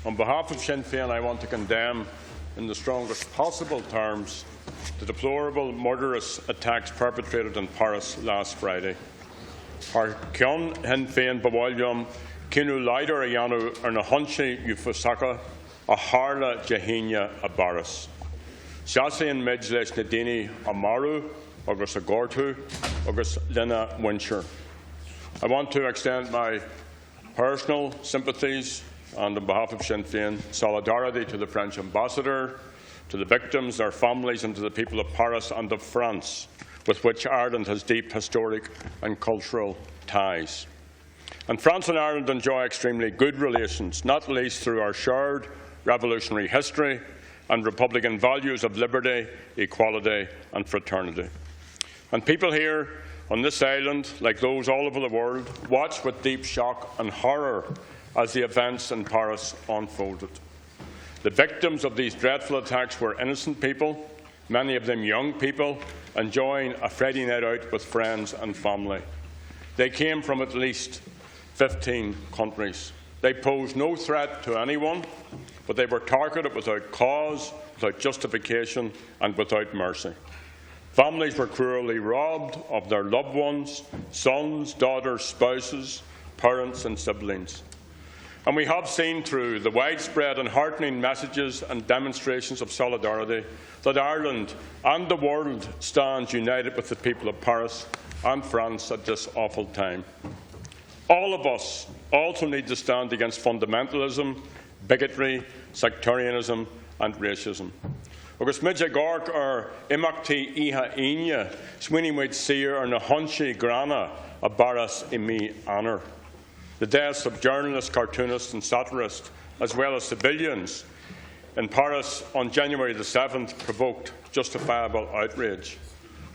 On behalf of Sinn Féin, I want to condemn in the strongest possible terms the deplorable, murderous attacks perpetrated in Paris last Friday. Our Sinn Féin bawalium kinu leider ayanu na hunshi ufusaka a harla jahinia a baras. Shasian Medjles Nadini Amaru, August Agortu, August Lina Wincher. I want to extend my personal sympathies and, on behalf of Sinn Féin, solidarity to the French ambassador, to the victims, their families, and to the people of Paris and of France, with which Ireland has deep historic and cultural ties. And France and Ireland enjoy extremely good relations, not least through our shared revolutionary history and republican values of liberty, equality and fraternity. And people here on this island, like those all over the world, watched with deep shock and horror as the events in Paris unfolded. The victims of these dreadful attacks were innocent people, many of them young people, enjoying a Friday night out with friends and family. They came from at least 15 countries. They posed no threat to anyone, but they were targeted without cause, without justification and without mercy. Families were cruelly robbed of their loved ones, sons, daughters, spouses, parents and siblings. And we have seen through the widespread and heartening messages and demonstrations of solidarity that Ireland and the world stands united with the people of Paris and France at this awful time. All of us also need to stand against fundamentalism, bigotry, sectarianism and racism. Agus midja gork imachti iha inya, swini wait seer na hunshi grana a baras imi honor. The deaths of journalists, cartoonists and satirists, as well as civilians in Paris on January the 7th provoked justifiable outrage.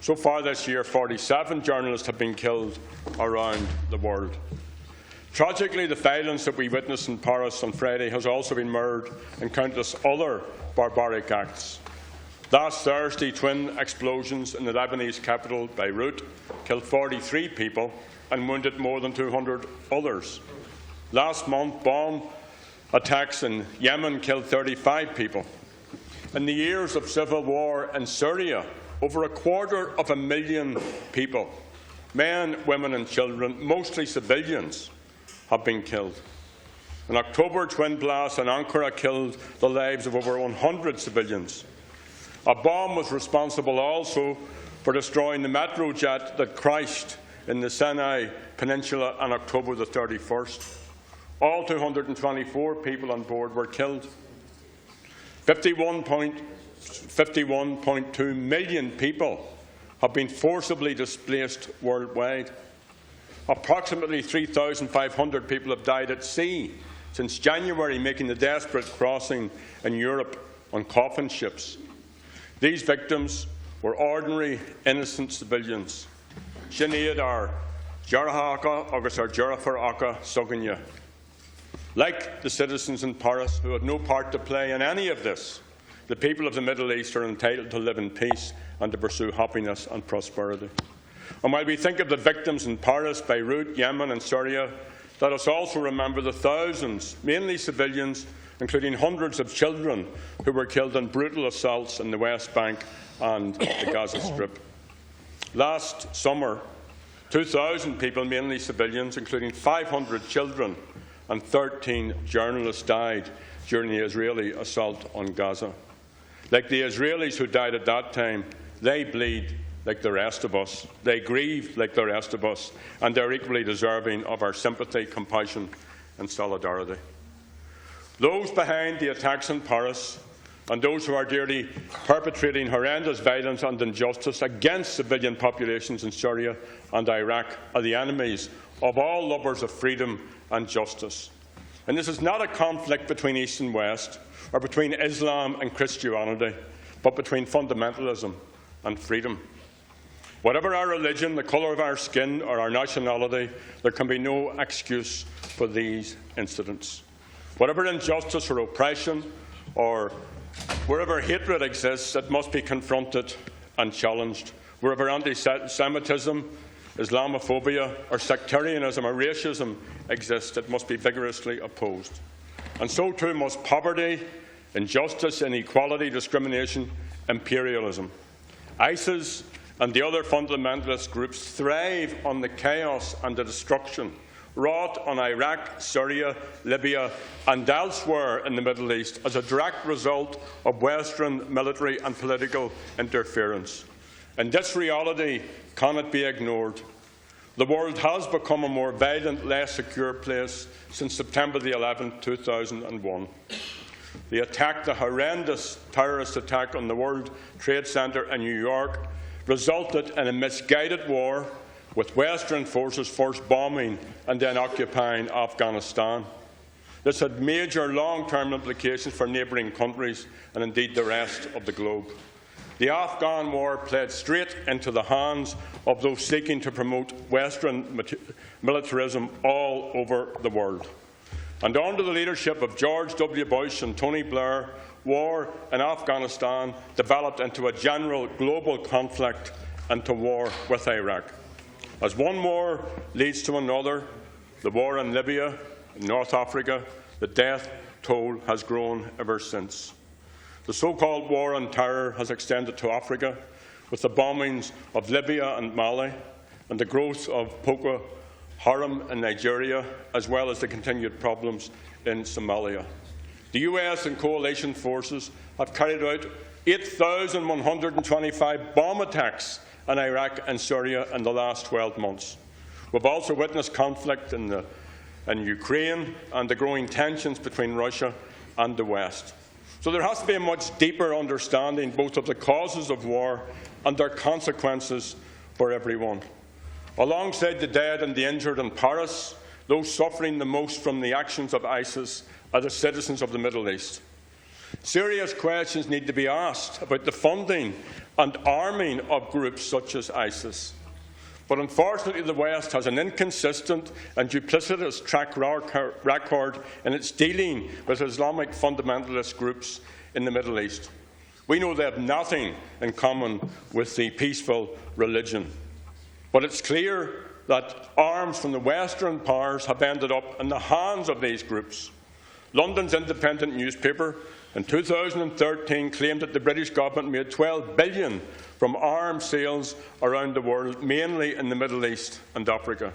So far this year, 47 journalists have been killed around the world. Tragically, the violence that we witnessed in Paris on Friday has also been mirrored in countless other barbaric acts. Last Thursday, twin explosions in the Lebanese capital, Beirut, killed 43 people and wounded more than 200 others. Last month, bomb attacks in Yemen killed 35 people. In the years of civil war in Syria, over 250,000 people, men, women and children, mostly civilians, have been killed. In October, twin blasts in Ankara killed the lives of over 100 civilians. A bomb was responsible also for destroying the metro jet that crashed in the Sinai Peninsula on October the 31st. All 224 people on board were killed. 51.2 million people have been forcibly displaced worldwide. Approximately 3,500 people have died at sea since January, making the desperate crossing in Europe on coffin ships. These victims were ordinary, innocent civilians. Sinead ar Jarahaka agus ar Jarafaraka Soganya. Like the citizens in Paris who had no part to play in any of this, the people of the Middle East are entitled to live in peace and to pursue happiness and prosperity. And while we think of the victims in Paris, Beirut, Yemen and Syria, let us also remember the thousands, mainly civilians, including hundreds of children, who were killed in brutal assaults in the West Bank and the Gaza Strip. Last summer, 2,000 people, mainly civilians, including 500 children and 13 journalists, died during the Israeli assault on Gaza. Like the Israelis who died at that time, they bleed like the rest of us. They grieve like the rest of us, and they're equally deserving of our sympathy, compassion and solidarity. Those behind the attacks in Paris and those who are daily perpetrating horrendous violence and injustice against civilian populations in Syria and Iraq are the enemies of all lovers of freedom and justice. And this is not a conflict between East and West, or between Islam and Christianity, but between fundamentalism and freedom. Whatever our religion, the colour of our skin or our nationality, there can be no excuse for these incidents. Whatever injustice or oppression or wherever hatred exists, it must be confronted and challenged. Wherever anti-Semitism, Islamophobia or sectarianism or racism exists, it must be vigorously opposed. And so too must poverty, injustice, inequality, discrimination, imperialism. ISIS and the other fundamentalist groups thrive on the chaos and the destruction wrought on Iraq, Syria, Libya and elsewhere in the Middle East as a direct result of Western military and political interference. And this reality cannot be ignored. The world has become a more violent, less secure place since September the 11th, 2001. The horrendous terrorist attack on the World Trade Center in New York resulted in a misguided war with Western forces first bombing and then occupying Afghanistan. This had major long-term implications for neighbouring countries and indeed the rest of the globe. The Afghan war played straight into the hands of those seeking to promote Western militarism all over the world. And under the leadership of George W. Bush and Tony Blair, war in Afghanistan developed into a general global conflict and to war with Iraq. As one war leads to another, the war in Libya, in North Africa, the death toll has grown ever since. The so-called war on terror has extended to Africa, with the bombings of Libya and Mali, and the growth of Boko Haram in Nigeria, as well as the continued problems in Somalia. The US and coalition forces have carried out 8,125 bomb attacks in Iraq and Syria in the last 12 months. We've also witnessed conflict in Ukraine and the growing tensions between Russia and the West. So there has to be a much deeper understanding both of the causes of war and their consequences for everyone. Alongside the dead and the injured in Paris, those suffering the most from the actions of ISIS are the citizens of the Middle East. Serious questions need to be asked about the funding and arming of groups such as ISIS. But unfortunately, the West has an inconsistent and duplicitous track record in its dealing with Islamic fundamentalist groups in the Middle East. We know they have nothing in common with the peaceful religion. But it's clear that arms from the Western powers have ended up in the hands of these groups. London's independent newspaper in 2013 claimed that the British government made $12 billion from arms sales around the world, mainly in the Middle East and Africa.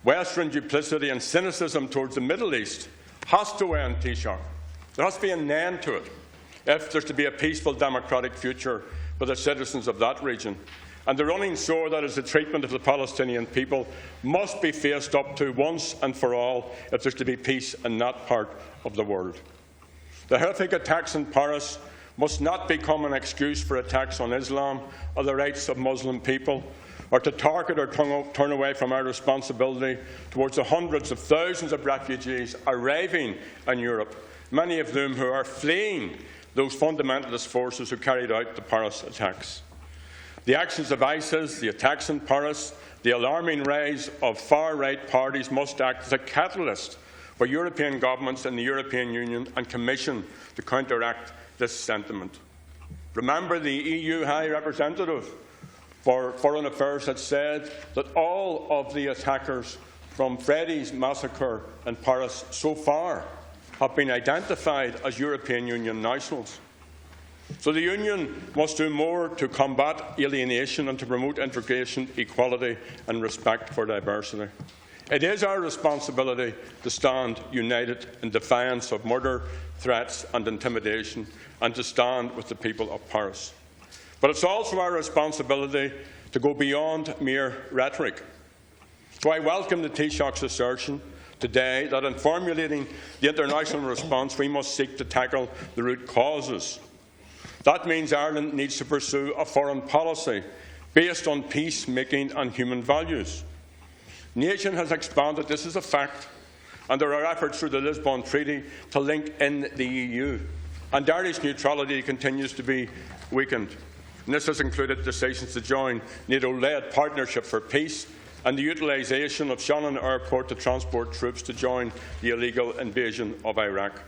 Western duplicity and cynicism towards the Middle East has to end, Taoiseach. There has to be an end to it if there's to be a peaceful democratic future for the citizens of that region. And the running sore that is the treatment of the Palestinian people must be faced up to once and for all if there's to be peace in that part of the world. The horrific attacks in Paris must not become an excuse for attacks on Islam or the rights of Muslim people, or to target or turn away from our responsibility towards the hundreds of thousands of refugees arriving in Europe, many of them who are fleeing those fundamentalist forces who carried out the Paris attacks. The actions of ISIS, the attacks in Paris, the alarming rise of far-right parties must act as a catalyst for European governments and the European Union and Commission to counteract this sentiment. Remember, the EU High Representative for Foreign Affairs had said that all of the attackers from Freddy's massacre in Paris so far have been identified as European Union nationals. So the Union must do more to combat alienation and to promote integration, equality and respect for diversity. It is our responsibility to stand united in defiance of murder, threats and intimidation, and to stand with the people of Paris. But it's also our responsibility to go beyond mere rhetoric. So I welcome the Taoiseach's assertion today that in formulating the international response we must seek to tackle the root causes. That means Ireland needs to pursue a foreign policy based on peacemaking and human values. Nation has expanded, this is a fact, and there are efforts through the Lisbon Treaty to link in the EU. And Irish neutrality continues to be weakened. And this has included decisions to join NATO-led Partnership for Peace and the utilisation of Shannon Airport to transport troops to join the illegal invasion of Iraq.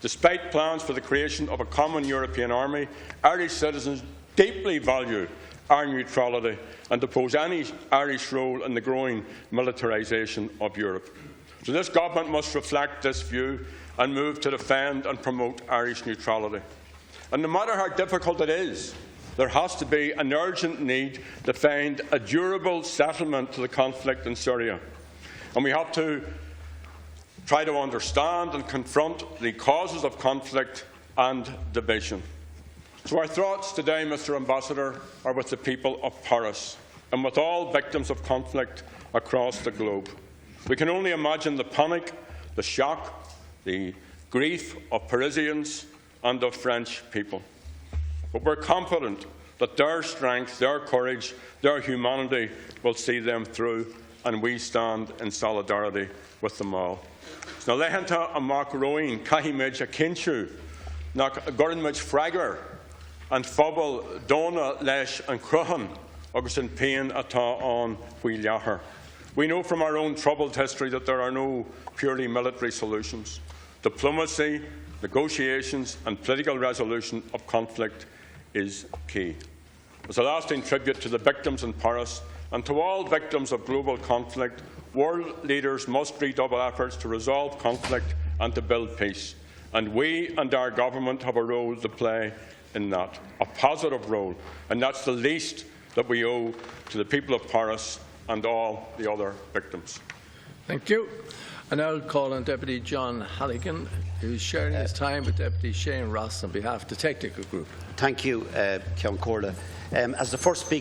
Despite plans for the creation of a common European army, Irish citizens deeply value our neutrality and oppose any Irish role in the growing militarisation of Europe. So this government must reflect this view and move to defend and promote Irish neutrality. And no matter how difficult it is, there has to be an urgent need to find a durable settlement to the conflict in Syria. And we have to try to understand and confront the causes of conflict and division. So our thoughts today, Mr. Ambassador, are with the people of Paris and with all victims of conflict across the globe. We can only imagine the panic, the shock, the grief of Parisians and of French people. But we're confident that their strength, their courage, their humanity will see them through, and we stand in solidarity with them all. Now, lehananta amach roin cahimid a kinchu, nach gurnmid fragger, and phobal dona leis and cruhan, agus in pain atá on huiliahar. We know from our own troubled history that there are no purely military solutions. Diplomacy, negotiations and political resolution of conflict is key. As a lasting tribute to the victims in Paris and to all victims of global conflict, world leaders must redouble efforts to resolve conflict and to build peace. And we and our government have a role to play in that, a positive role, and that's the least that we owe to the people of Paris and all the other victims. Thank you. I now call on Deputy John Halligan, who is sharing his time with Deputy Shane Ross on behalf of the Technical Group. Thank you, Ceann Comhairle. As the first speaker